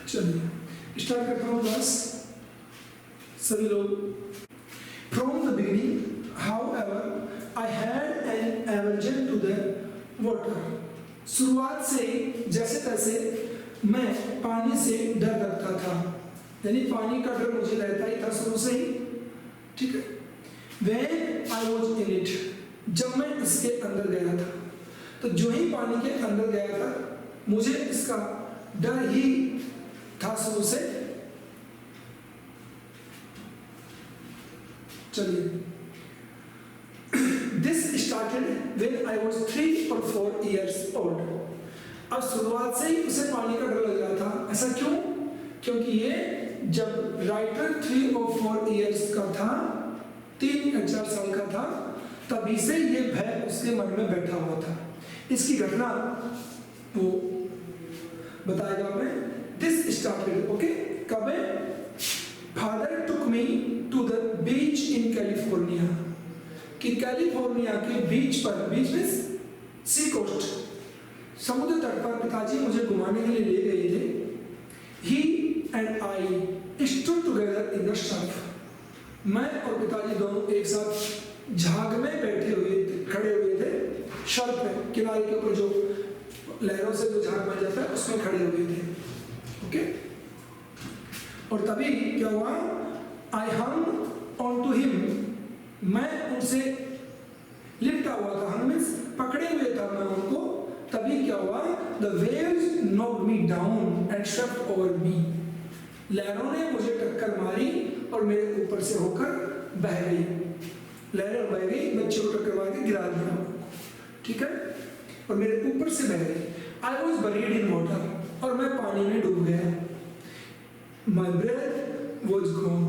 चलिए स्टार्ट करता हूँ क्लास। सभी लोग। From the beginning however I had an aversion to the water. शुरुआत से जैसे तैसे मैं पानी से डर रखता था, यानी पानी का डर मुझे रहता ही था शुरू से ही। ठीक है। When I was in it, जब मैं इसके अंदर गया था, तो जो ही पानी के अंदर गया था मुझे इसका डर ही था शुरू से। चलिए, This started when I was 3 or 4 years old. अब शुरुआत से ही उसे पानी का डर लग रहा था। ऐसा क्यों? क्योंकि ये जब राइटर 3 और 4 years का था, 3 या 4 साल का था, तभी से ये भय उसके मन में बैठा हुआ था। इसकी घटना वो बताएगा हमें। This started, okay? कब है? Father took me to the beach in California. कि कैलिफोर्निया के बीच पर, बीच में सी कोस्ट, समुद्र तट पर पिताजी मुझे घुमाने के लिए ले गए थे। He and I stood together in the surf. मैं और पिताजी दोनों एक साथ झाग में बैठे हुए थे, खड़े हुए थे। शर्फ में किनारे के ऊपर जो लहरों से जो झाग बन जाता है उसमें खड़े हुए थे। ओके। और तभी क्या हुआ? I hung on to him. मैं उनसे लिपटा हुआ था, हम पकड़े हुए था मैं उनको। तभी क्या हुआ? The waves knocked me down and swept over me. लहरों ने मुझे टक्कर मारी और मेरे ऊपर से होकर बह गई। लहरें बह गई, बच्चे को टक्कर मार के गिरा दिया। ठीक है। और मेरे ऊपर से बह गई। I was buried in water. और मैं पानी में डूब गया। My breath was gone.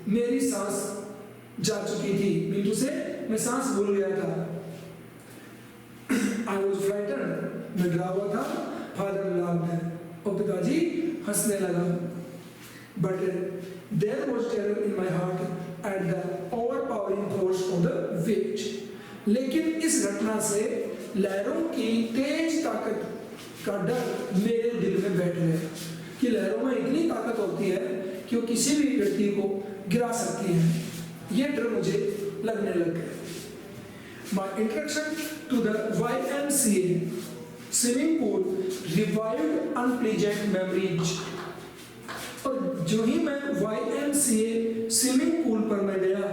मेरी सांस जा चुकी थी। मीनू से मैं सांस भूल गया था। I was frightened. मैं डरा हुआ था। Father laughed. और पिताजी हंसने लगा। But there was terror in my heart at the overpowering force of the waves. लेकिन इस घटना से लहरों की तेज ताकत का डर मेरे दिल में बैठ गया कि लहरों में इतनी ताकत होती है कि वो किसी भी व्यक्ति को गिरा सकती है। ये डर मुझे लगने लग गया। My introduction to the YMCA swimming pool revived unpleasant memories. और जो ही मैं YMCA स्विमिंग पूल पर मैं गया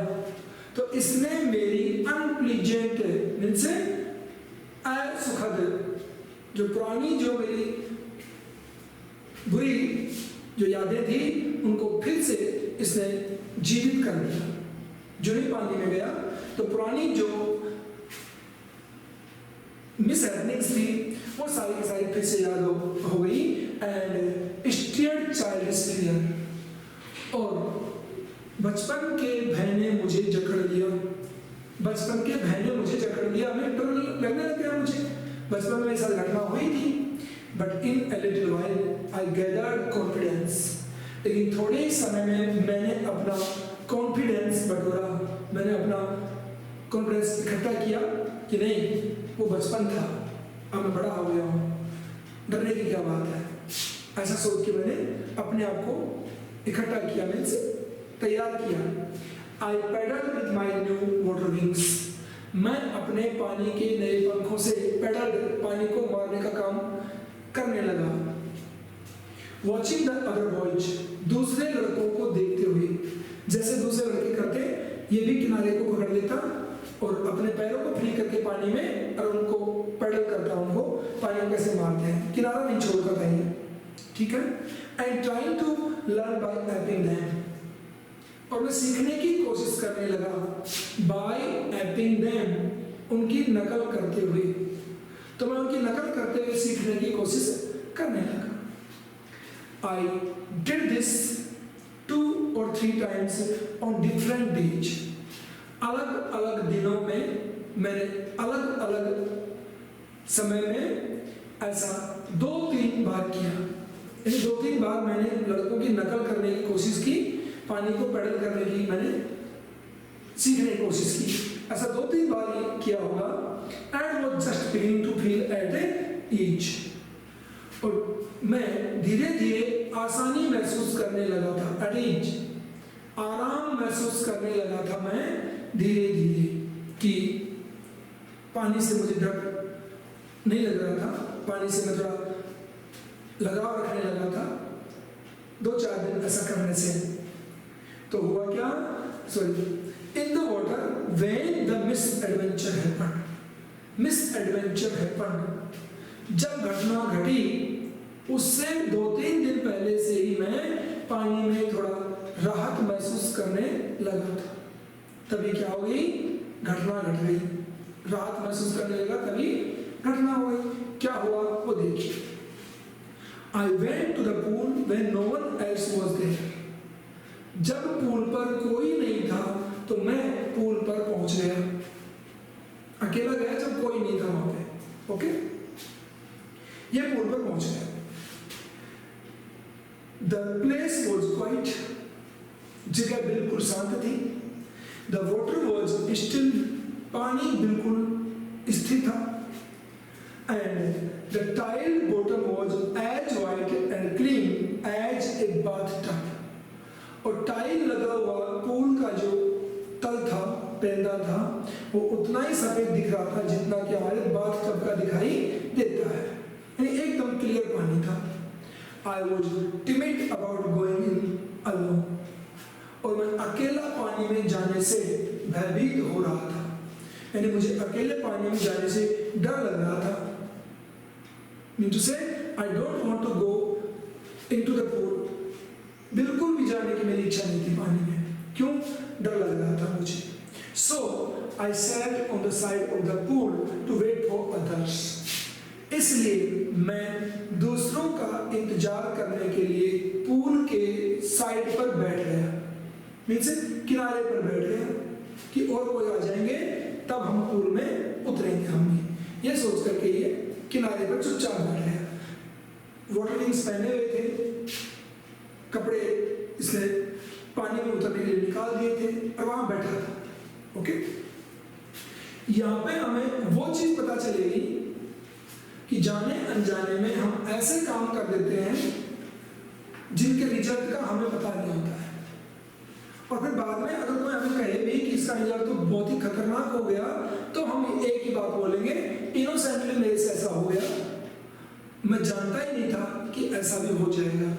तो इसने मेरी अनप्लीजेंट मीन्स असुखद जो पुरानी जो मेरी बुरी जो यादें थी उनको फिर से इसने जीवित कर दिया। जो ही पानी में गया तो पुरानी जो मिस हैपनिंग्स थी वो सारी की सारी फिर से याद हो गई। And steered child fear. और बचपन के भय ने मुझे जकड़ लिया। बचपन के भय ने मुझे जकड़ लिया। मैं डर लगने लग गया मुझे। बचपन में मेरे साथ घटना हुई थी। But in a little while I gathered confidence. लेकिन थोड़े ही समय में मैंने अपना कॉन्फिडेंस बटोरा। मैंने अपना कॉन्फिडेंस इकट्ठा किया कि नहीं वो बचपन था, अब मैं बड़ा हो गया हूँ, डरने की क्या बात है। ऐसा सोच के मैंने अपने आप को इकट्ठा किया, मीन्स तैयार किया। I paddle with my new water wings. मैं अपने पानी के नए पंखों से पैडल पानी को मारने का काम करने लगा। Watching the other boys. दूसरे लड़कों को देखते हुए, जैसे दूसरे लड़के करते ये भी किनारे को पकड़ लेता और अपने पैरों को फ्री करके पानी में और उनको पैडल करता, उनको पानी में कैसे मारते हैं, किनारा नहीं छोड़ता था ये। ठीक है। And trying to learn by aping them. और मैं सीखने की कोशिश करने लगा बाय एपिंग देम, उनकी नकल करते हुए। तो मैं उनकी नकल करते हुए सीखने की कोशिश करने लगा। I did this 2 or 3 times on different days. अलग अलग दिनों में मैंने अलग अलग समय में ऐसा 2-3 बार किया। 2-3 बार मैंने लड़कों की नकल करने की कोशिश की, पानी को पैडल करने की मैंने सीखने की कोशिश की। ऐसा 2-3 बार किया होगा। एंड वो just beginning to feel at ease, और मैं धीरे धीरे आसानी महसूस करने लगा था। एट ईज, आराम महसूस करने लगा था मैं धीरे धीरे, कि पानी से मुझे डर नहीं लग रहा था, पानी से मैं थोड़ा लगाव रखने लगा था 2-4 दिन ऐसा करने से। तो हुआ क्या, sorry, in the water when the misadventure happened, misadventure happened, जब घटना घटी उससे 2-3 दिन पहले से ही मैं पानी में थोड़ा राहत महसूस करने लगा था। तभी क्या हो गई, घटना घट गई, राहत महसूस करने लगा, तभी घटना हो गई। क्या हुआ वो देखिए। I went to the pool when no one else was there. जब पूल पर कोई नहीं था तो मैं पूल पर पहुंच गया। अकेला गया जब कोई नहीं था वहां पे। ओके, ये पूल पर पहुंच गया। The place was quiet. जगह बिल्कुल शांत थी। The water was still. पानी बिल्कुल स्थिर था। And the tile bottom was as white and clean as a bathtub. और टाइल लगा हुआ पूल का जो तल था, पेंदा था, वो उतना ही सफेद दिख रहा था जितना कि हमारे बाथटब का दिखाई देता है, यानी एकदम क्लियर पानी था। I was timid about going in alone. और मैं अकेला पानी में जाने से भयभीत हो रहा था, यानी मुझे अकेले पानी में जाने से डर लग रहा था। Mean to say, I don't want to go into the pool. बिल्कुल भी जाने की मेरी इच्छा नहीं थी पानी में। क्यों? डर लग रहा था मुझे। So I sat on the side of the pool to wait for others. इसलिए मैं दूसरों का इंतजार करने के लिए पूल के साइड पर बैठ गया, मीन्स किनारे पर बैठ गया कि और कोई आ जाएंगे तब हम पूल में उतरेंगे हम भी, ये सोच करके ये किनारे पर चुपचाप बैठ गया। वाटर विंग्स पहने हुए थे, कपड़े इसने पानी में उतरने के लिए निकाल दिए थे और वहां बैठा था। ओके, यहाँ पे हमें वो चीज पता चलेगी कि जाने अनजाने में हम ऐसे काम कर देते हैं जिनके रिजल्ट का हमें पता नहीं होता है, और फिर बाद में अगर कोई हमें कहे भी कि इसका रिजल्ट तो बहुत ही खतरनाक हो गया, तो हम एक ही बात बोलेंगे, इनोसेंटली मेरे से ऐसा हो गया, मैं जानता ही नहीं था कि ऐसा भी हो जाएगा।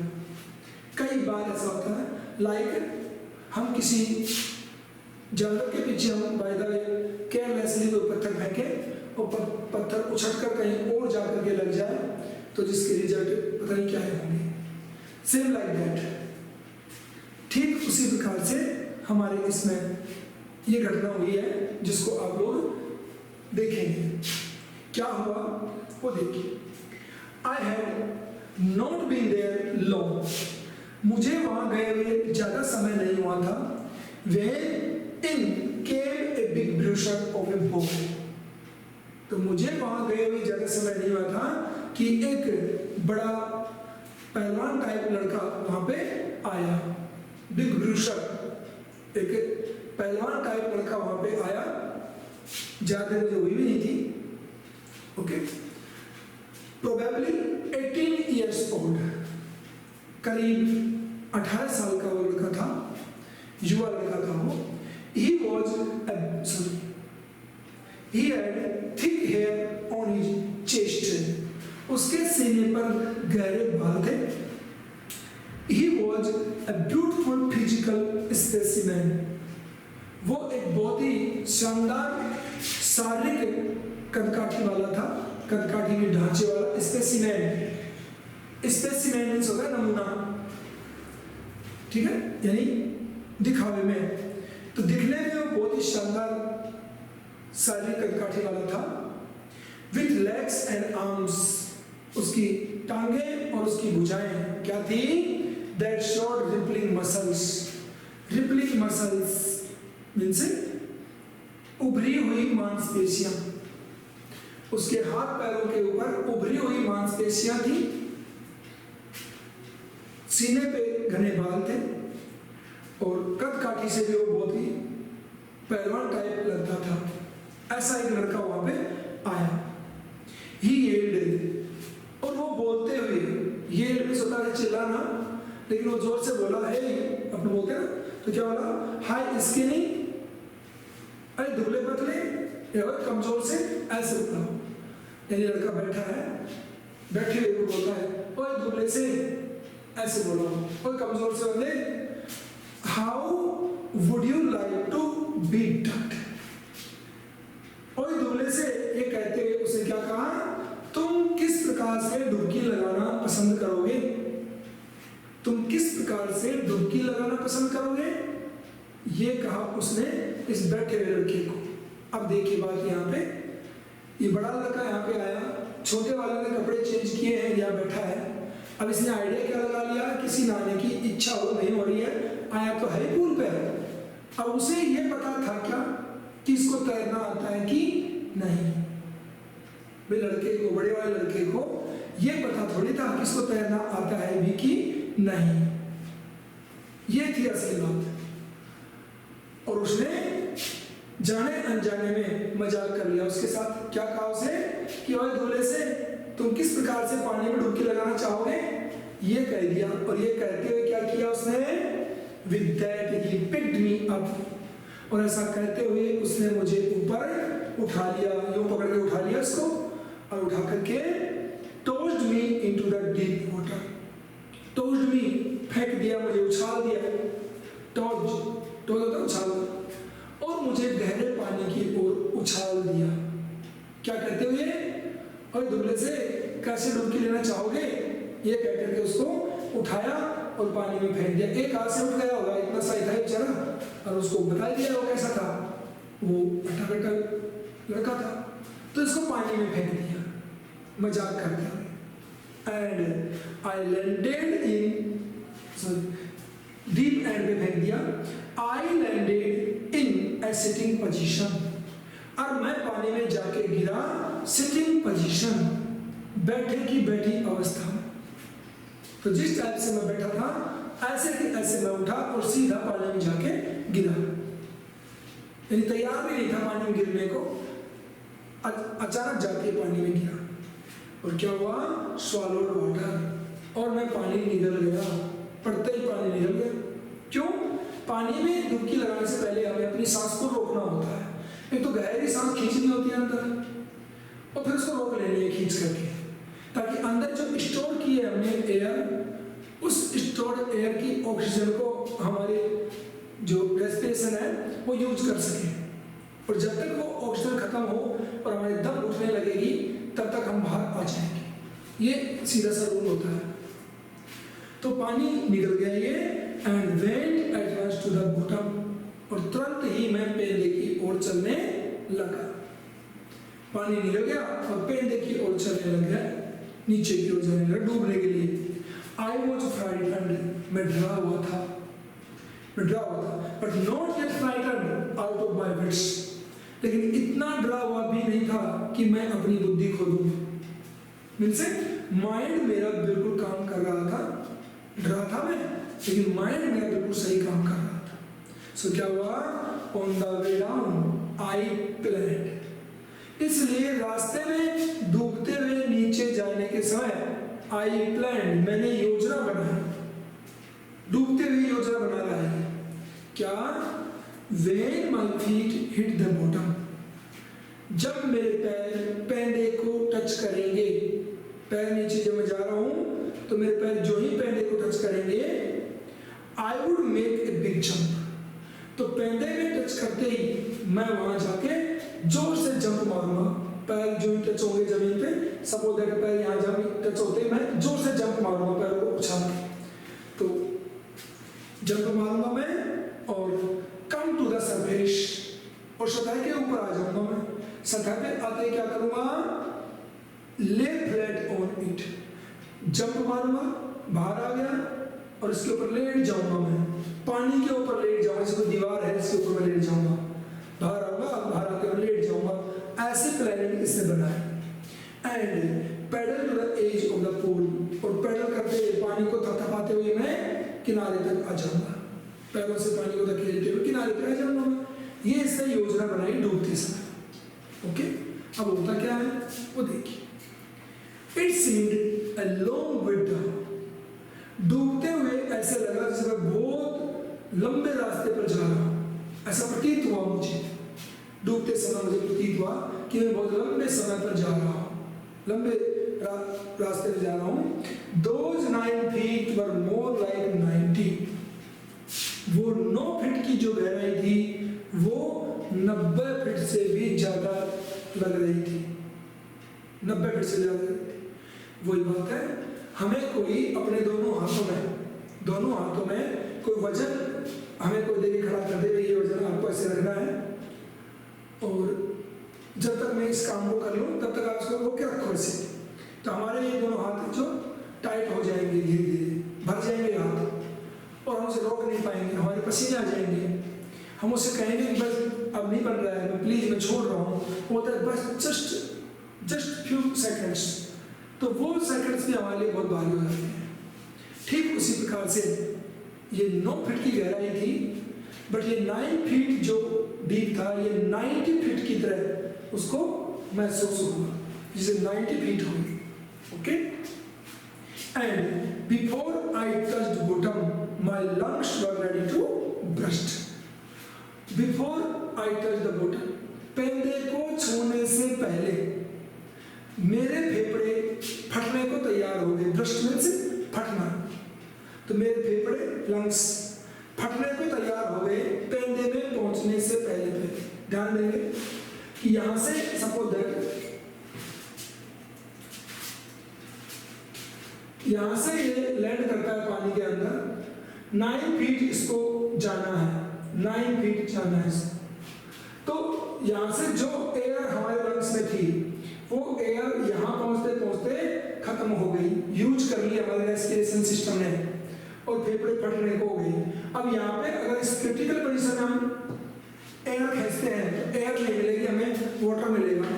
कई बार ऐसा होता है, लाइक हम किसी जानवर के पीछे हम बाय द वे केयरलेसली कोई पत्थर फेंके और पत्थर उछट कर कहीं और जाकर के लग जाए, तो जिसके रिजल्ट पता नहीं क्या होंगे। सेम लाइक दैट, ठीक उसी प्रकार से हमारे इसमें ये घटना हुई है जिसको आप लोग देखेंगे। क्या हुआ वो देखिए। I had not been there long, मुझे वहां गए हुए ज्यादा समय नहीं हुआ था। When in came a big brochure of a boy, तो मुझे वहां गए हुए ज्यादा समय नहीं हुआ था कि एक बड़ा पहलवान टाइप लड़का वहां पे आया। बिग ब्रूशर, एक पहलवान टाइप लड़का वहां पे आया, ज्यादा मुझे हुई भी नहीं थी। ओके, प्रोबेबली 18 ईयर्स ओल्ड, करीब 18 साल का वो लड़का था, युवा लड़का था वो। He was he had thick hair on his chest, उसके सीने पर गहरे बाल थे। He was a beautiful physical specimen, वो एक बहुत ही शानदार शारीरिक कदकाठी वाला था, कदकाठी के ढांचे वाला। स्पेसिमेन, स्पेसिमेन मीन्स होगा नमूना, ठीक है, यानी दिखावे में। तो दिखने में वो बहुत ही शानदार शारीरिक कदकाठी वाला था। विथ लेग्स एंड आर्म्स, उसकी टांगे और उसकी भुजाएं क्या थी? That showed rippling muscles, rippling muscles means उभरी हुई मांसपेशियां, उसके हाथ पैरों के ऊपर उभरी हुई मांसपेशियां थी, सीने पे घने बाल थे और कद काठी से भी वो बहुत ही पहलवान टाइप लगता था। ऐसा एक लड़का वहां पे आया। ही येल्ड, और वो बोलते हुए, येल्ड में होता है चिल्लाना, लेकिन वो जोर से बोला, हे, अपने बोलते हैं ना, तो क्या बोला, हाय स्किनी, अरे दुबले पतले या कमजोर से, ऐसे बोला। यानी लड़का बैठा है, बैठे हुए को बोलता है, ओए दुबले से, ऐसे बोला, ओए कमजोर से बंदे, how would you like to be ducked. ओए दुबले से, ये कहते हुए उसने क्या कहा, तुम किस प्रकार से डुबकी लगाना पसंद करोगे, तुम किस प्रकार से डुबकी लगाना पसंद करोगे, ये कहा उसने इस बैठे हुए लड़के को। अब देखिए बात यहाँ पे, ये बड़ा लड़का यहाँ पे आया, छोटे वाले ने कपड़े चेंज किए हैं, यहाँ बैठा है। अब इसने आइडिया क्या लगा लिया, किसी नहाने की इच्छा हो नहीं हो रही है, आया तो है पूल पे। अब उसे ये पता था क्या कि इसको तैरना आता है कि नहीं। वे लड़के को, बड़े वाले लड़के को ये पता थोड़ी था कि इसको तैरना आता है भी कि नहीं। ये थी असली बात। और उसने जाने अनजाने में मजाक कर लिया उसके साथ। क्या कहा उसे कि ओए दूल्हे से, तुम किस प्रकार से पानी में डुबकी लगाना चाहोगे, ये कह दिया। और ये कहते हुए क्या किया उसने, with that he picked me up, और ऐसा कहते हुए उसने मुझे ऊपर उठा लिया, यूं पकड़ के उठा लिया उसको, और उठा करके tossed me into the deep water. Tossed me, फेंक दिया मुझे, उछाल दिया। टोज होता उछाल, और मुझे गहरे पानी की ओर उछाल दिया। क्या कहते हुए, और दुबले से कैसे डुबकी लेना चाहोगे, ये कह करके उसको उठाया और पानी में फेंक दिया। एक हाथ से उठ गया होगा, इतना सही था बेचारा, और उसको बता दिया वो कैसा था, वो अट्ठा कट्टा लड़का था, तो इसको पानी में फेंक दिया मजाक करते हुए। And I landed in, deep and में फेंक दिया। I landed in A sitting position, और मैं पानी में जाके गिरा सिटिंग पोजीशन, बैठे की बैठी अवस्था में। तो जिस टाइप से मैं बैठा था ऐसे ही ऐसे मैं उठा और सीधा पानी में जाके गिरा। यानी तैयार भी नहीं था पानी में गिरने को, अचानक जाके पानी में गिरा। और क्या हुआ, स्वॉलोड वाटर, और मैं पानी निगल गया, पड़ते ही पानी निगल गया। क्यों, पानी में डुबकी लगाने से पहले हमें अपनी सांस को रोकना होता है। एक तो गहरी सांस खींचनी होती है अंदर, और फिर उसको रोक लेनी है खींच करके, ताकि अंदर जो स्टोर की है हमने एयर, उस स्टोर्ड एयर की ऑक्सीजन को हमारे जो रेस्पिरेशन है वो यूज कर सके। और जब तक वो ऑक्सीजन खत्म हो और हमारे दम उठने लगेगी, तब तक हम बाहर आ जाएंगे। ये सीधा सा रूल होता है। तो पानी निकल गया ये, and went at once to the bottom, और तुरंत ही मैं पेंदे की ओर चलने लगा। पानी निकल गया और पेंदे की ओर चलने लग गया, नीचे की ओर जाने लगा डूबने के लिए। आई वॉज फ्राइटेंड, मैं डरा हुआ था, but not yet frightened out of my wits, लेकिन इतना डरा हुआ भी नहीं था कि मैं अपनी बुद्धि खो दूं। मींस माइंड मेरा बिल्कुल काम कर रहा था, डरा था मैं, लेकिन माइंड मेरा बिल्कुल सही काम कर रहा था। सो क्या हुआ, on the way down I planned, इसलिए रास्ते में डूबते हुए नीचे जाने के समय आई प्लैन्ड, मैंने योजना बनाई, डूबते हुए योजना बना रहा है। क्या, when my feet hit the bottom, जब मेरे पैर पेंदे को टच करेंगे, पैर नीचे जब मैं जा रहा हूं तो मेरे पैर जो ही पेंदे को टच करेंगे, I would make a big jump, तो पेंदे में टच करते ही मैं वहां जाके जोर से जंप मारूंगा। पैर जो ही टच होंगे जमीन पे, सपोज दैट पैर यहाँ जमीन टच होते ही मैं जोर से जंप मारूंगा, पैर को उछाल के, तो जंप मारूंगा मैं और कम टू द सरफेस, और सतह के ऊपर आ जाऊंगा मैं। सतह पे आते क्या करूंगा, ले फ्लैट ऑन इट, जंप मारूंगा, बाहर आ गया और इसके ऊपर लेट जाऊंगा मैं, पानी के ऊपर लेट जाऊंगा, जैसे कोई दीवार है इसके ऊपर मैं लेट जाऊंगा, बाहर आऊंगा, बाहर आकर लेट जाऊंगा। ऐसे प्लानिंग इसने बनाया। And paddle to the edge of the pool, और पैडल करते हुए पानी को थपथपाते हुए मैं किनारे तक आ जाऊंगा, पैरों से पानी को धकेलते हुए किनारे पे आ जाऊंगा मैं। ये इसने योजना बनाई डूबते समय। ओके, अब होता क्या है वो देखिए। It seemed a long way down, डूबते हुए ऐसे लगा जैसे मैं बहुत लंबे रास्ते पर जा रहा हूं, ऐसा प्रतीत हुआ मुझे। डूबते समय मुझे प्रतीत हुआ कि मैं बहुत लंबे समय पर जा रहा हूं, लंबे रास्ते पर जा रहा हूं। Those 9 feet were more like 90, वो 9 फीट की जो गहराई थी वो 90 फीट से भी ज्यादा लग रही थी, 90 फीट से ज्यादा। वही बात है, हमें कोई अपने दोनों हाथों में कोई वजन हमें कोई देके खड़ा कर दे, ये वजन आपको ऐसे रखना है और जब तक मैं इस काम को कर लूं तब तक आप इसको रोक के रखो ऐसे, तो हमारे ये दोनों हाथ जो टाइट हो जाएंगे, धीरे धीरे भर जाएंगे हाथ और हम उसे रोक नहीं पाएंगे, हमारे पसीने आ जाएंगे। हम उससे कहेंगे कि बस अब नहीं बन रहा है, मैं प्लीज मैं छोड़ रहा हूँ, होता है बस जस्ट फ्यू सेकंड्स, तो वो सेकंड्स भी हमारे लिए बहुत भारी हो जाते हैं। ठीक उसी प्रकार से ये 9 फीट की गहराई थी, बट ये 9 फीट जो डीप था ये 90 फीट की तरह उसको महसूस हुआ, जिसे 90 फीट हुई। Okay, and before I touched bottom my lungs were ready to burst. Before I touch the bottom, पेंदे को छूने से पहले मेरे फेफड़े फटने को तैयार हो गए। ब्रस्ट में से फटना, तो मेरे फेफड़े लंग्स फटने को तैयार हो गए पेंदे में पहुंचने से पहले। ध्यान देंगे कि यहां से सपोज दैट यहां से ये लैंड करता है पानी के अंदर, 9 फीट इसको जाना है, 9 फीट जाना है इसको। तो यहां से जो एयर हमारे लंग्स में थी वो एयर यहां पहुंचते पहुंचते खत्म हो गई, यूज कर ली हमारे रेस्पिरेशन सिस्टम ने और फेफड़े फटने को हो गई। अब यहाँ पे अगर इस क्रिटिकल पोजीशन में हम एयर खींचते हैं तो एयर नहीं मिलेगी, हमें वाटर मिलेगा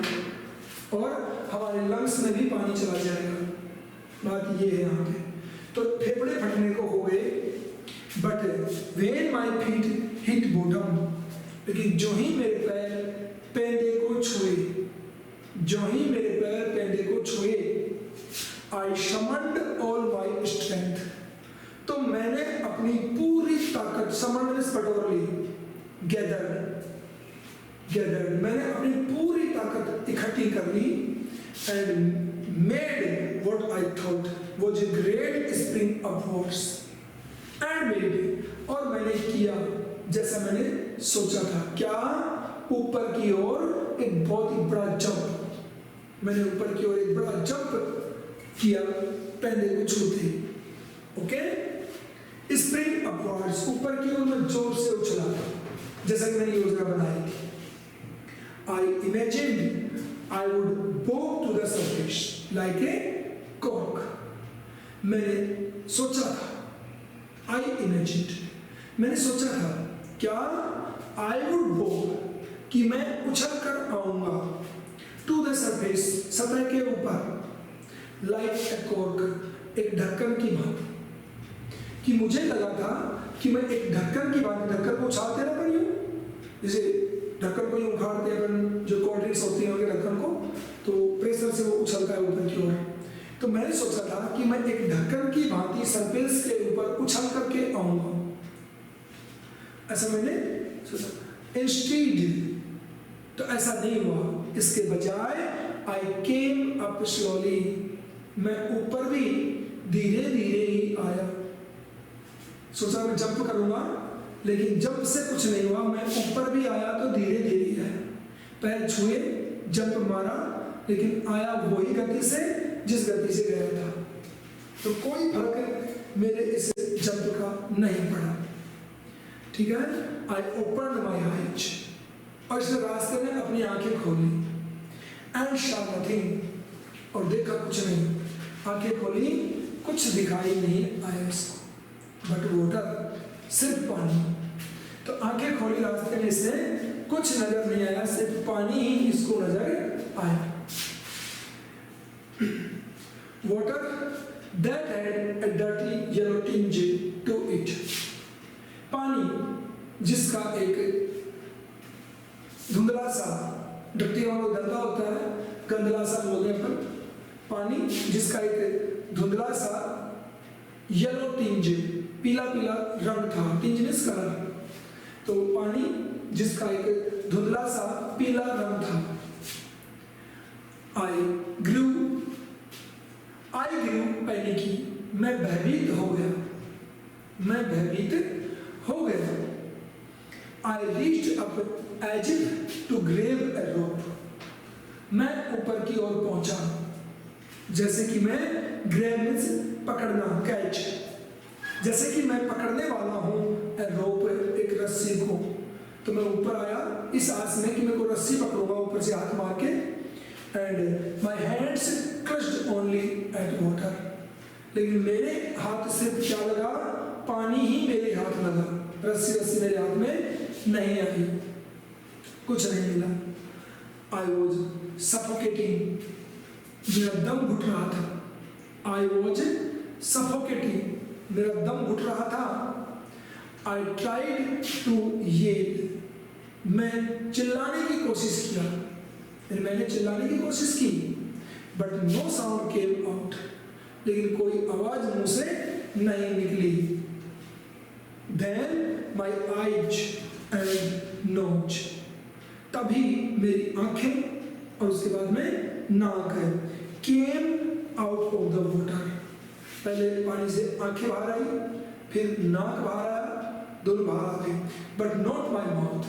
और हमारे लंग्स में भी पानी चला जाएगा। बात ये है यहाँ पे, तो फेफड़े फटने को हो गए। But when my feet hit bottom, लेकिन जो ही मेरे पैर पेंदे को छुए, जो ही मेरे पैर पेंदे को छुए, आई समन्ड ऑल माय स्ट्रेंथ, तो मैंने अपनी पूरी ताकत, समन्ड पटोरली, गैदर्ड, मैंने अपनी पूरी ताकत इकट्ठी कर ली and made what I thought was a great spring upwards and made, और मैंने किया जैसा मैंने सोचा था। क्या? ऊपर की ओर एक बहुत ही बड़ा जंप, मैंने ऊपर की ओर एक बड़ा जंप किया पेंदे को छूते। ओके, स्प्रिंग अपवर्ड्स, ऊपर की ओर मैं जोर से उछला जैसा कि मैंने योजना बनाई थी। I imagined I would bob to the surface like a cork. मैंने सोचा था, I imagined, मैंने सोचा था क्या? I would bob, कि मैं उछल कर आऊंगा to the surface, सतह के ऊपर, like a cork, एक ढक्कन की भांति। कि मुझे लगा था कि मैं एक ढक्कन की भांति, ढक्कन को उछालते ना पर यूं, जैसे ढक्कन को यूं उखाड़ते हैं जो कोल्ड ड्रिंक्स होती है उनके ढक्कन को, तो प्रेशर से वो उछलता है ऊपर की ओर। तो मैंने सोचा था कि मैं एक ढक्कन की भांति सरफेस के ऊपर उछल करके आऊंगा, ऐसा मैंने सोचा। इंस्टीड, तो ऐसा नहीं हुआ, इसके बजाय आई केम अप स्लोली, मैं ऊपर भी धीरे धीरे ही आया। सोचा मैं जंप करूंगा, लेकिन जंप से कुछ नहीं हुआ, मैं ऊपर भी आया तो धीरे धीरे आया, पैर छुए, जंप मारा, लेकिन आया वही गति से जिस गति से गया था। तो कोई फर्क मेरे इस जंप का नहीं पड़ा। ठीक है, आई ओपन माई आइज, और इस रास्ते में अपनी आंखें खोली, एंड सॉ नथिंग, और देखा कुछ नहीं। आंखें खोली, कुछ दिखाई नहीं आया इसको, बट वाटर, सिर्फ पानी। तो आंखें खोली रास्ते में से कुछ नजर नहीं आया, सिर्फ पानी ही इसको नजर आया। Water that had a dirty yellow tinge to it, पानी जिसका एक धुंधला सा, डट्टी वाला गंदा होता है, गंदला सा बोलते हैं अपन, पानी जिसका एक धुंधला सा येलो टिंज, पीला पीला रंग था, टिंजनेस कलर, तो पानी जिसका एक धुंधला सा पीला रंग था। आई ग्रू पैनिकी, मैं भयभीत हो गया, मैं भयभीत हो गया। I reached up as if to grab a rope, मैं ऊपर की ओर पहुंचा, जैसे कि मैं ग्रेब मींस पकड़ना, कैच, जैसे कि मैं पकड़ने वाला हूं ए रोप, एक रस्सी को। तो मैं ऊपर आया इस आस में कि मैं को रस्सी पकड़ूंगा ऊपर से हाथ मार के। And my hands crushed only at water, लेकिन मेरे हाथ से क्या लगा, पानी ही मेरे हाथ लगा, रस्सी मेरे हाथ में नहीं आई, कुछ नहीं मिला। आई वॉज सफोकेटिंग, मेरा दम घुट रहा था। आई वॉज सफोकेटिंग, मेरा दम घुट रहा था। आई ट्राइड टू येल, मैं चिल्लाने की कोशिश किया, मैंने चिल्लाने की कोशिश की, but no sound came out, लेकिन कोई आवाज मुंह से नहीं निकली। Then my eyes and nose, तभी मेरी आंखें और उसके बाद में नाक है, came out of the water, पहले पानी से आंखें बाहर आई, फिर नाक बाहर आया, दोनों बाहर आ गए, बट नॉट माई माउथ,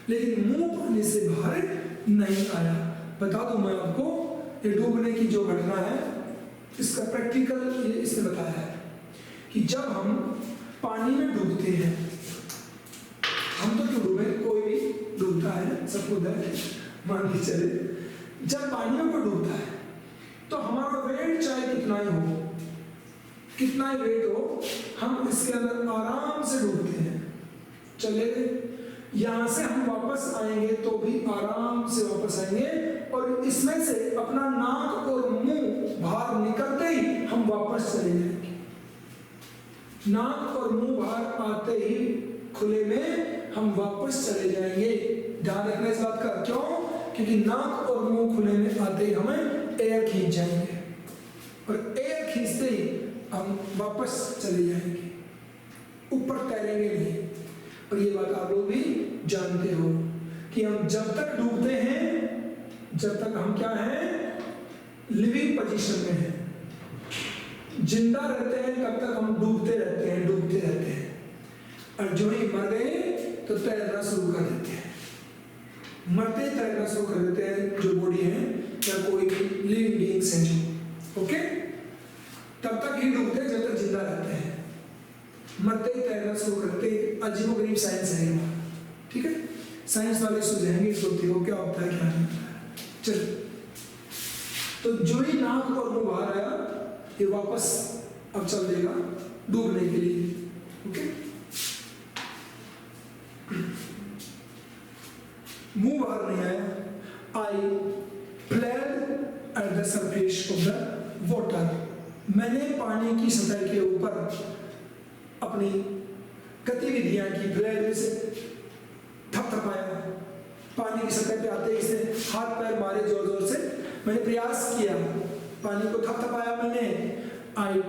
लेकिन मुंह पानी से बाहर नहीं आया। बता दूं मैं आपको, ये डूबने की जो घटना है इसका प्रैक्टिकल इसने बताया है कि जब हम पानी में डूबते हैं, हम तो क्यों डूबे, कोई भी डूबता है, सबको डर है, मान के चले, जब पानी में डूबता है तो हमारा वेट चाहे कितना ही हो, कितना ही वेट हो, हम इसके अंदर आराम से डूबते हैं। चले यहां से हम वापस आएंगे तो भी आराम से वापस आएंगे, और इसमें से अपना नाक और मुंह बाहर निकलते ही हम वापस चले जाएंगे। नाक और मुंह बाहर आते ही खुले में हम वापस चले जाएंगे। ध्यान रखना इस बात का, क्यों? क्योंकि नाक और मुंह खुले में आते ही हमें एयर खींच जाएंगे, और एयर खींचते ही हम वापस चले जाएंगे, ऊपर तैरेंगे नहीं। और ये बात आप लोग भी जानते हो कि हम जब तक डूबते हैं, जब तक हम क्या हैं, लिविंग पोजीशन में हैं, जिंदा रहते हैं, तब तक हम डूबते रहते हैं, डूबते रहते हैं, और जो ही मर गए तो तैरना शुरू कर देते हैं। मरते ही तैरना शुरू कर देते हैं जो बॉडी है या कोई भी लिविंग बीइंग्स हैं जो, ओके, तब तक ही डूबते हैं जब तक जिंदा रहते हैं, मरते ही तैरना शुरू करते। अजीबोगरीब साइंस है ये, ठीक है, साइंस वाले सुझाएंगे इसको, देखो क्या होता है क्या नहीं होता है। चलो, तो जो ही नाक और मुंह बाहर आया, ये वापस अब चल देगा डूबने के लिए, ओके। मुंह बाहर नहीं आया। I played at the surface of the water, मैंने पानी की सतह के ऊपर अपनी गतिविधियां की, प्लेड से थपथपाया, पानी की सतह पे आते ही इसने हाथ पैर मारे जोर जोर से, मैंने प्रयास किया, पानी को थपथपाया मैंने। आई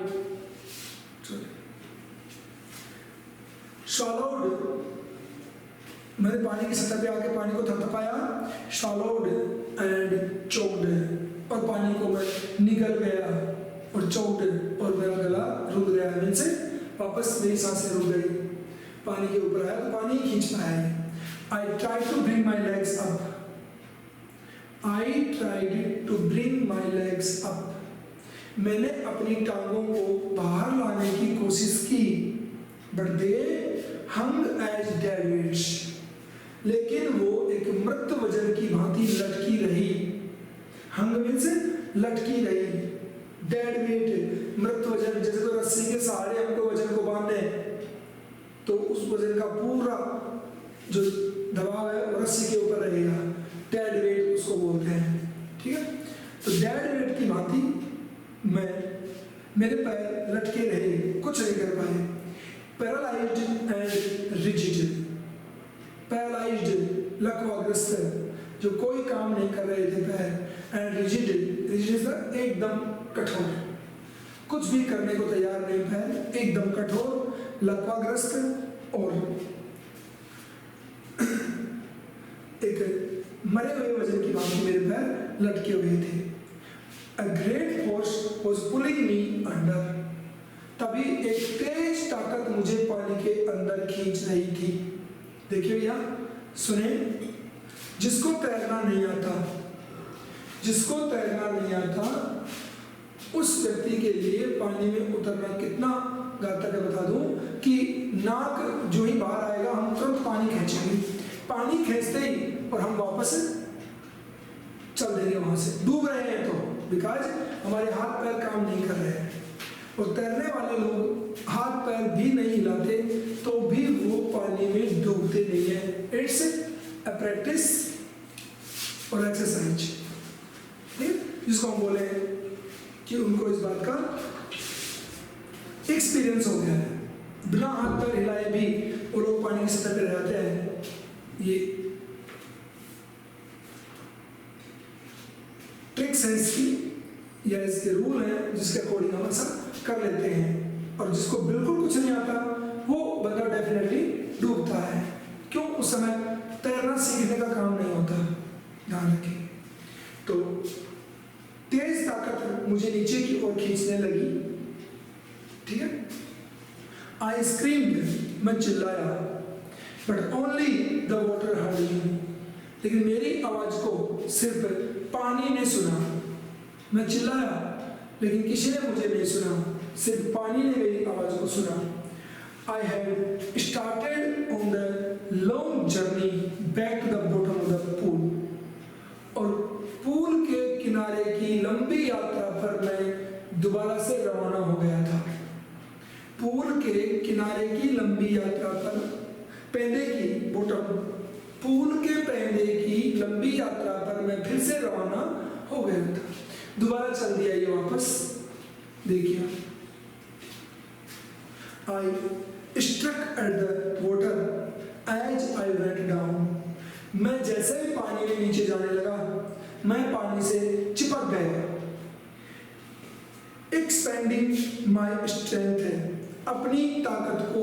swallowed, मैंने पानी की सतह पे आके पानी को थपथपाया, swallowed एंड choked, और पानी को मैं निगल गया, और choked, और मेरा गला रुक गया, मींस वापस मेरी सांसें रुक गई। पानी के ऊपर आया तो पानी खींच पाया। I tried to bring my legs up. I tried to bring my legs up. मैंने अपनी टांगों को बाहर लाने की कोशिश की, but they hung as dead weights. लेकिन वो एक मृत वजन की भांति लटकी रही। hung means लटकी रही, dead weight मृत वजन, जैसे कोई रस्सी के सहारे हमको वजन को बांधे तो उस वजन का पूरा जो दबाव है रस्सी के ऊपर रहेगा, डेड वेट उसको बोलते हैं, ठीक है। तो डेड वेट की भांति मेरे पैर लटके रहे, कुछ नहीं कर पाए, पैरालाइज्ड एंड रिजिड, पैरालाइज्ड लकवाग्रस्त जो कोई काम नहीं कर रहे थे पैर, एंड रिजिड एकदम कठोर, कुछ भी करने को तैयार नहीं पैर, एकदम कठोर लकवाग्रस्त और एक मरे हुए वजन की भांति मेरे पैर लटके हुए थे। A great force was pulling me under. तभी एक तेज ताकत मुझे पानी के अंदर खींच रही थी। देखिए भैया, सुने, जिसको तैरना नहीं आता, जिसको तैरना नहीं आता उस व्यक्ति के लिए पानी में उतरना कितना घातक है बता दूं कि नाक जो ही बाहर आएगा हम तुरंत पानी खींचेंगे, पानी खींचते ही और हम वापस चल देंगे वहां से, डूब रहे हैं तो, बिकॉज हमारे हाथ पैर काम नहीं कर रहे हैं। और तैरने वाले लोग हाथ पैर भी नहीं हिलाते तो भी वो पानी में डूबते नहीं है। इट्स अ प्रैक्टिस और एक्सरसाइज, जिसको हम बोले कि उनको इस बात का एक्सपीरियंस हो गया है, बिना हाथ पैर हिलाए भी वो लोग पानी की सतह पर रहते हैं। ये ट्रिक्स है इसकी, या इसके रूल हैं जिसके अकॉर्डिंग हम ऐसा कर लेते हैं। और जिसको बिल्कुल कुछ नहीं आता वो बंदा डेफिनेटली डूबता है। क्यों? उस समय तैरना सीखने का काम नहीं होता, ध्यान रखिए। तो तेज ताकत मुझे नीचे की ओर खींचने लगी, ठीक है। आई स्क्रीम्ड, मैं चिल्लाया, but only the water heard me, लेकिन मेरी आवाज को सिर्फ पानी ने सुना। मैं चिल्लाया लेकिन किसी ने मुझे नहीं सुना, सिर्फ पानी ने मेरी आवाज को सुना। I had started on the long journey back to the bottom of the pool, और पूल के किनारे की लंबी यात्रा पर मैं दोबारा से रवाना हो गया था। पूल के किनारे की लंबी यात्रा पर, पैंदे की बॉटम, पूल के पैंदे की लंबी यात्रा पर मैं फिर से रवाना हो गया था। दोबारा चल दिया ये वापस, देखिए। I struck at the water as I went down, मैं जैसे ही पानी में नीचे जाने लगा मैं पानी से चिपक गया। एक्सपेंडिंग माई स्ट्रेंथ है, अपनी ताकत को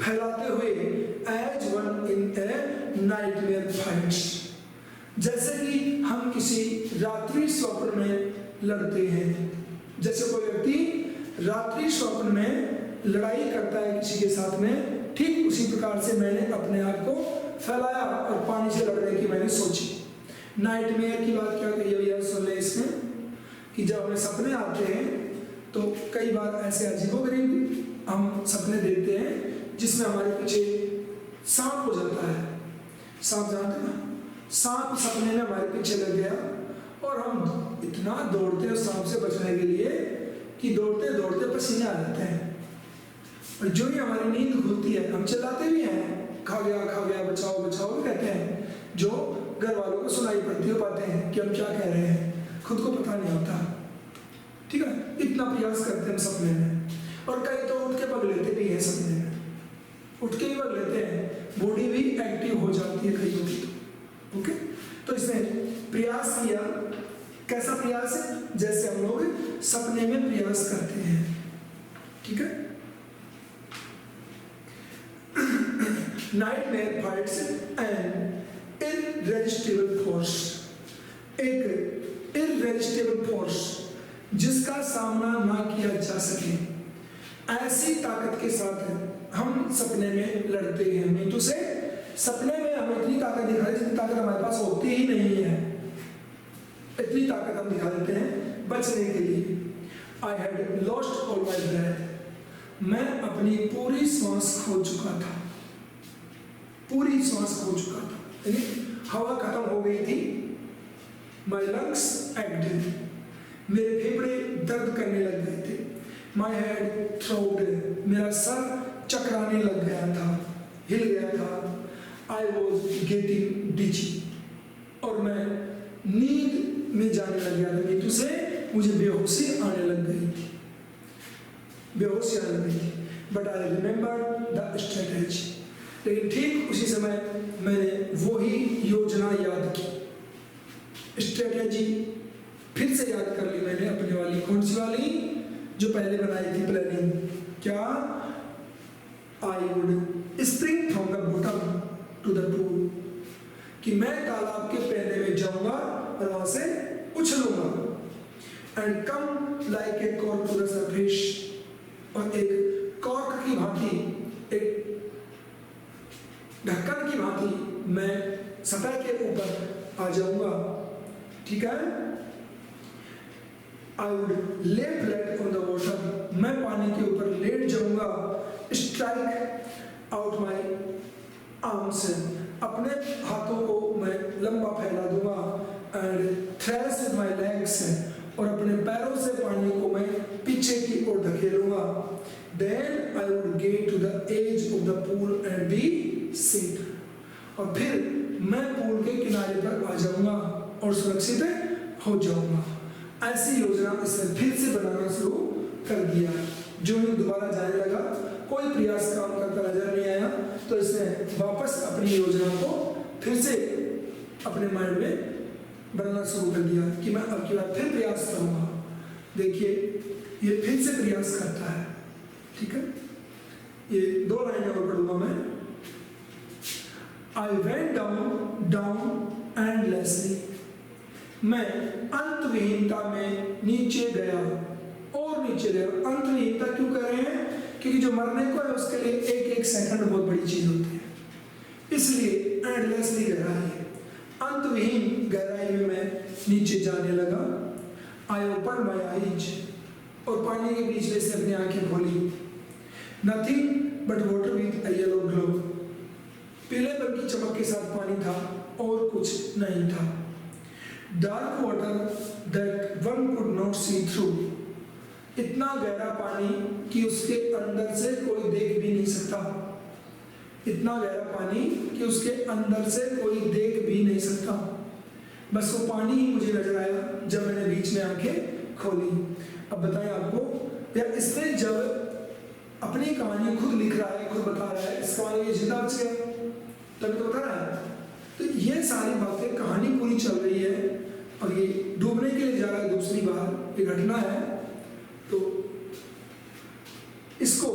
फैलाते हुए, as one in a nightmare fights, जैसे कि हम किसी रात्रि स्वप्न में लड़ते हैं। जैसे कोई व्यक्ति रात्रि स्वप्न में लड़ाई करता है किसी के साथ में, ठीक उसी प्रकार से मैंने अपने आप को फैलाया और पानी से लड़ने की मैंने सोची। नाइटमेयर की बात क्या कही भैया, सुन ले इसमें, कि जब हमें सपने आते हैं तो कई बार ऐसे अजीबोगरीब हम सपने देखते हैं जिसमें हमारे पीछे सांप हो जाता है। सांप जानते हैं ना, सांप सपने में हमारे पीछे लग गया और हम इतना दौड़ते हैं सांप से बचने के लिए कि दौड़ते दौड़ते पसीने आ जाते हैं। और जो ही हमारी नींद खुलती है हम चिल्लाते भी हैं, खा गया बचाओ बचाओ कहते हैं, जो घर वालों को सुनाई पड़ती हो पाते हैं कि हम क्या कह रहे हैं, खुद को पता नहीं होता, ठीक है। इतना प्रयास करते हैं हम सपने में, और कई तो उठ के पग लेते भी हैं सपने में, उठ के ही पग लेते हैं, बॉडी भी एक्टिव हो जाती है कईयों की। ओके, तो इसने प्रयास किया। कैसा प्रयास है? जैसे हम लोग सपने में प्रयास करते हैं, ठीक है। नाइटमेयर फाइट्स एंड इररेजिस्टिबल फोर्स, एक इररेजिस्टिबल फोर्स जिसका सामना ना किया जा सके, ऐसी ताकत के साथ हम सपने में लड़ते हैं। मीतू से सपने में हम इतनी ताकत दिखा रहे जितनी ताकत हमारे पास होती ही नहीं है, इतनी ताकत हम दिखा देते हैं बचने के लिए। I had lost all my breath, मैं अपनी पूरी सांस खो चुका था, पूरी सांस खो चुका था, यानी हवा खत्म हो गई थी। माई लंग्स एक्टेड, मेरे फेफड़े दर्द करने लग गए थे। माई हेड थ्रोड, मेरा सर चकराने लग गया था, हिल गया था। आई वॉज गेटिंग डिजी, और मैं नींद में जाने लग गया था। नींद से मुझे बेहोशी आने लग गई थी, बेहोशी आने लग गई थी। But I remember the strategy, लेकिन ठीक उसी समय मैंने वही योजना याद की, स्ट्रेटेजी फिर से याद कर ली मैंने अपने वाली। कौन सी वाली? जो पहले बनाई थी प्लानिंग। क्या? I would spring from the bottom to the pool, कि मैं तालाब के पहले में जाऊंगा और वहां से उछलूंगा। And come like a cork to the surface, और एक कॉर्क की भांति, एक ढक्कन की भांति मैं सतह के ऊपर आ जाऊंगा। ठीक है? आई वुड ले फ्लैट ऑन द वाटर, मैं पानी के ऊपर लेट जाऊंगा। स्ट्राइक आउट माई आर्म्स, अपने हाथों को मैं लंबा फैला दूंगा। And thrash with my legs, और अपने पैरों से पानी को मैं पीछे की ओर धकेलूंगा। Then I would get to the edge of the pool and be safe, और फिर मैं पूल के किनारे पर आ जाऊंगा और सुरक्षित हो जाऊंगा। ऐसी योजना इसने फिर से बनाना शुरू कर दिया। जो ही दोबारा जाने लगा, कोई प्रयास काम करता नजर नहीं आया, तो इसने वापस अपनी योजना को फिर से अपने माइंड में बनाना शुरू कर दिया कि मैं अब की बार फिर प्रयास करूंगा। देखिए, ये फिर से प्रयास करता है। ठीक है? ये 2 लाइनें और पढ़ूंगा मैं। I went down endlessly, मैं अंतविहीनता में नीचे गया और नीचे गया। अंतविहीनता क्यों कर रहे हैं? क्योंकि जो मरने को है उसके लिए एक एक सेकंड बहुत बड़ी चीज होती है, इसलिए एंडलेसली गहराई है। अंतविहीन गहराई में मैं नीचे जाने लगा। आई ओपन माई आईज, और पानी के बीच में से अपनी आंखें खोली। Nothing but water with a yellow glow, पीले रंग की चमक के साथ पानी था और कुछ नहीं था। Dark water that one could not see through, इतना गहरा पानी कि उसके अंदर से कोई देख भी नहीं सकता। इतना गहरा पानी कि उसके अंदर से कोई देख भी नहीं सकता। बस वो पानी ही मुझे नजर आया जब मैंने बीच में आंखें खोली। अब बताएं आपको, या इसने जब अपनी कहानी खुद लिख रहा है, खुद बता रहा है, इस कहानी में जिंदा बच गया, तभी तो बता रहा है। तो ये सारी बातें, कहानी पूरी चल रही है और ये डूबने के लिए जा रहा है दूसरी बार, ये घटना है। तो इसको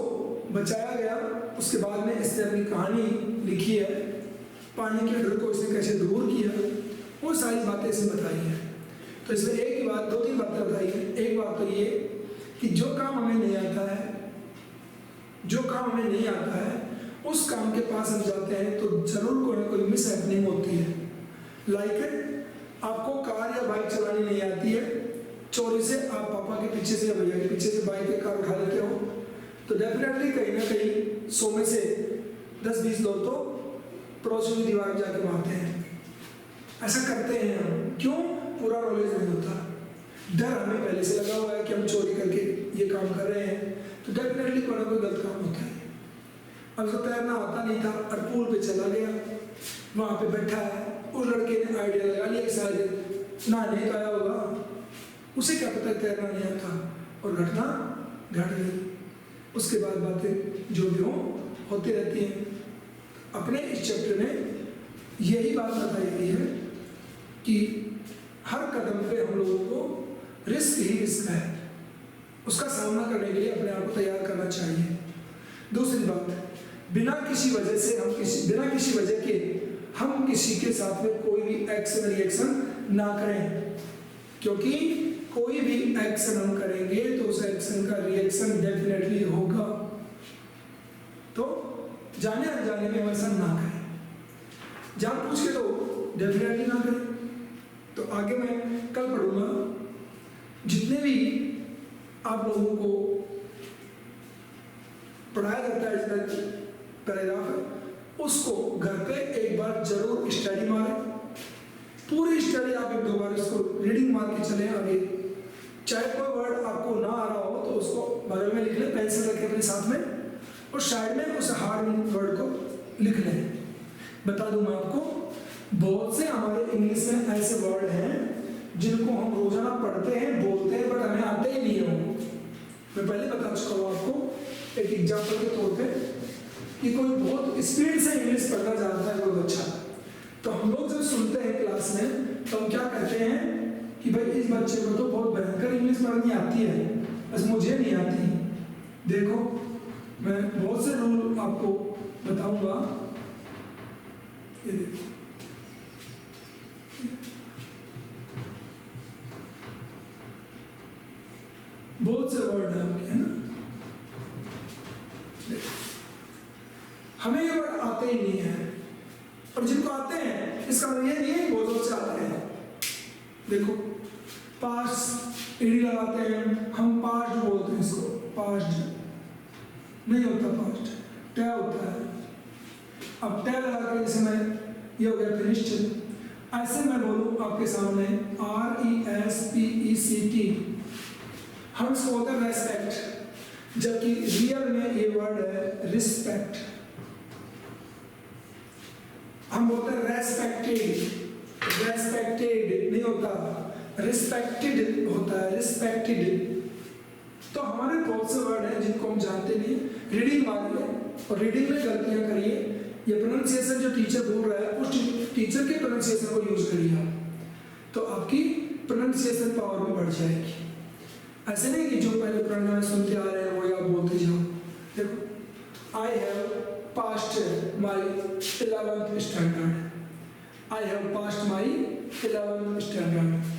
बचाया गया, उसके बाद में इसने अपनी कहानी लिखी है, पानी के डर को इसने कैसे दूर किया, वो सारी बातें इसने बताई हैं। तो इसमें एक ही बात, 2-3 बातें बताई हैं। एक बात तो ये कि जो काम हमें नहीं आता है, जो काम हमें नहीं आता है, उस काम के पास हम जाते हैं तो जरूर कोई ना कोई मिस हैपनिंग होती है। लाइक आपको कार या बाइक चलानी नहीं आती है, चोरी से आप पापा के पीछे से या भैया के पीछे से बाइक या कार उठा लेते हो, तो डेफिनेटली कहीं ना कहीं 100 में से 10-20 लोग तो पड़ोसी की दीवार जाके मारते हैं। ऐसा करते हैं हम, क्यों? पूरा नॉलेज नहीं होता, डर हमें पहले से लगा हुआ है कि हम चोरी करके ये काम कर रहे हैं, तो डेफिनेटली कोई ना कोई गलत काम होता है। अब उसको तैरना आता नहीं था और पूल पे चला गया, वहां पे बैठा है, उस लड़के ने आइडिया लगा लिया कि शायद नहाने आया होगा, उसे क्या पता तैरना नहीं आता, और घटना घट गई। उसके बाद बातें जो भी होती रहती हैं। अपने इस चैप्टर में यही बात बताई गई है कि हर कदम पे हम लोगों को रिस्क ही रिस्क है, उसका सामना करने के लिए अपने आप को तैयार करना चाहिए। दूसरी बात, बिना किसी वजह के हम किसी के साथ में कोई भी एक्शन रिएक्शन ना करें, क्योंकि कोई भी एक्शन हम करेंगे तो उस एक्शन का रिएक्शन डेफिनेटली होगा। तो जाने अनजाने में वैसा ना करें, जान पूछ के तो डेफिनेटली ना करें। तो आगे मैं कल पढ़ूंगा, जितने भी आप लोगों को पढ़ाया जाता है पैराग्राफ, उसको घर पे एक बार जरूर स्टडी मारें, पूरी स्टडी आप 1-2 बार इसको रीडिंग मार के चलें आगे। चाहे कोई वर्ड आपको ना आ रहा हो तो उसको बगल में लिख लें, पेंसिल रखें अपने साथ में, और साइड में उस हार्ड वर्ड को लिख लें। बता दूं मैं आपको, बहुत से हमारे इंग्लिश में ऐसे वर्ड हैं जिनको हम रोजाना पढ़ते हैं, बोलते हैं, बट हमें आते ही नहीं हो। मैं पहले बता चुका हूँ आपको, एक एग्जाम्पल के तौर पे कि कोई बहुत स्पीड से इंग्लिश पढ़ना जानता है कोई बच्चा, तो हम लोग जब सुनते हैं क्लास में तो हम क्या कहते हैं कि भाई इस बच्चे को तो बहुत भयंकर इंग्लिश पढ़नी आती है, बस मुझे नहीं आती। देखो मैं बहुत से रूल आपको बताऊंगा, ये देखो बहुत से वर्ड है आपके, है ना। हमें ये वर्ड आते ही नहीं है, और जिनको आते हैं इसका मतलब ये नहीं है बहुत से आते हैं। देखो पास्ट ईडी लगाते हैं, हम पास्ट बोलते हैं इसको, पास्ट नहीं होता, पास्ट टे होता है। अब टे लगा के जैसे मैं ये हो गया फिनिश्ड, ऐसे मैं बोलूं आपके सामने RESPECT, हम इसको बोलते हैं रेस्पेक्ट, जबकि रियल में ये वर्ड है रिस्पेक्ट। हम बोलते हैं रेस्पेक्टेड, रेस्पेक्टेड नहीं होता, रिस्पेक्टेड होता है, रिस्पेक्टेड। तो हमारे बहुत से वर्ड हैं जिनको हम जानते नहीं। रीडिंग मारिए और रीडिंग में गलतियां करिए, ये प्रोनाउंसिएशन जो टीचर बोल रहा है उस टीचर के प्रोनाउंसिएशन को यूज करिए आप, तो आपकी प्रोनाउंसिएशन पावर भी बढ़ जाएगी। ऐसे नहीं कि जो पहले पुराने सुनते आ रहे हैं वो आप बोलते जाओ। देखो I have past my 11th standard, I have past my 11th standard.